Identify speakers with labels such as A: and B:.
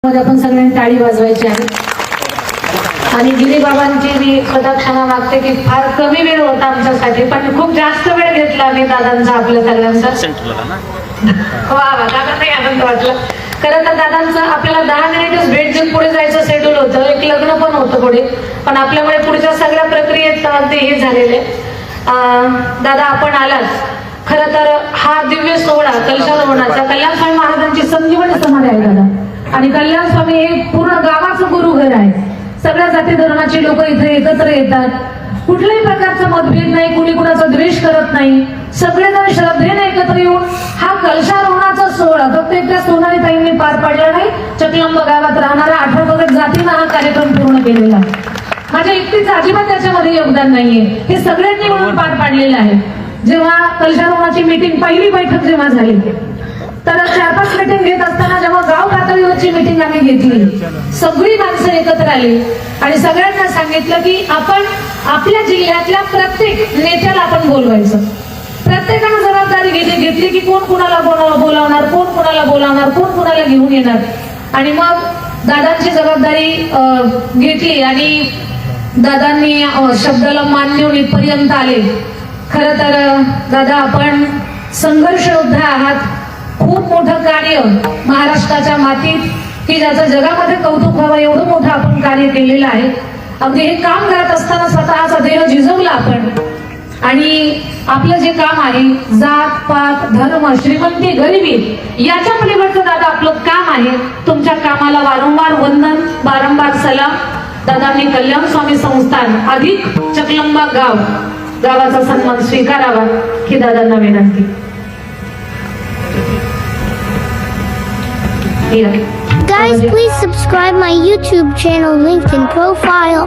A: मध्ये आपण सगळ्यांनी टाळी वाजवायची आहे. आणि गिरीबाबांची मी प्रदक्षिणा मागते की फार कमी वेळ होता आमच्यासाठी, पण खूप जास्त वेळ घेतला मी दादांचा आपल्या सगळ्यांचा. वा वा, दादांनाही आनंद वाटला. खरं तर दादांचं आपल्याला 10 मिनिटच भेट देऊन पुढे जायचं शेड्यूल होतं, एक लग्न पण होतं पुढे, पण आपल्यामुळे पुढच्या सगळ्या प्रक्रियेत ते हे झालेले. दादा आपण आलाच. खरं तर हा दिव्य सोहळा कलशारोहणाचा कल्याण स्वामी महाराजांची संजीवनी समाधी आहे दादा. आणि कल्याण स्वामी हे पूर्ण गावाचं गुरुघर आहे. सगळ्या जाती धर्माची लोक इथे एकत्र येतात. कुठल्याही प्रकारचा मतभेद नाही, कुणी कुणाचा द्वेष करत नाही. सगळेजण श्रद्धेने एकत्र येऊन हा कलशारोहणाचा सोहळा फक्त एकट्या सोनाली ताईंनी पार पाडला नाही, चकलंब गावात राहणाऱ्या 18 जातीनं हा कार्यक्रम पूर्ण केलेला. माझ्या एकटीच अजिबात त्याच्यामध्ये योगदान नाहीये, हे सगळ्यांनी म्हणून पार पाडलेलं आहे. जेव्हा कलशारोहणाची मीटिंग पहिली बैठक जेव्हा झाली, तर 4-5 मीटिंग घेत असताना जेव्हा गाव पातळीवरची मीटिंग आम्ही घेतली, सगळी माणसं एकत्र आली आणि सगळ्यांना सांगितलं की आपण आपल्या जिल्ह्यातल्या प्रत्येक नेत्याला आपण बोलवायचं. प्रत्येकानं जबाबदारी घेतली की कोण कुणाला बोलावणार, कोण कुणाला बोलावणार, कोण कुणाला घेऊन येणार. आणि मग दादांची जबाबदारी घेतली आणि दादांनी शब्दाला मान देऊन इथपर्यंत आले. खरं तर दादा आपण संघर्ष योद्धा आहात. खूप मोठं कार्य महाराष्ट्राच्या मातीत की ज्याचं जगामध्ये कौतुक व्हावं एवढं मोठं आपण कार्य केलेलं आहे. अगदी हे काम करत असताना स्वतःचा देह झिजवला आपण. आणि आपलं जे काम आहे, जात पात धर्म श्रीमंती गरिबी याच्या पलीकडचं दादा आपलं काम आहे. तुमच्या कामाला वारंवार वंदन, वारंवार सलाम. दादांनी कल्याण स्वामी संस्थान अधिक चकलंबा गावाचा सन्मान स्वीकारावा ही दादांना विनंती.
B: Guys, please subscribe my YouTube channel, linked in profile.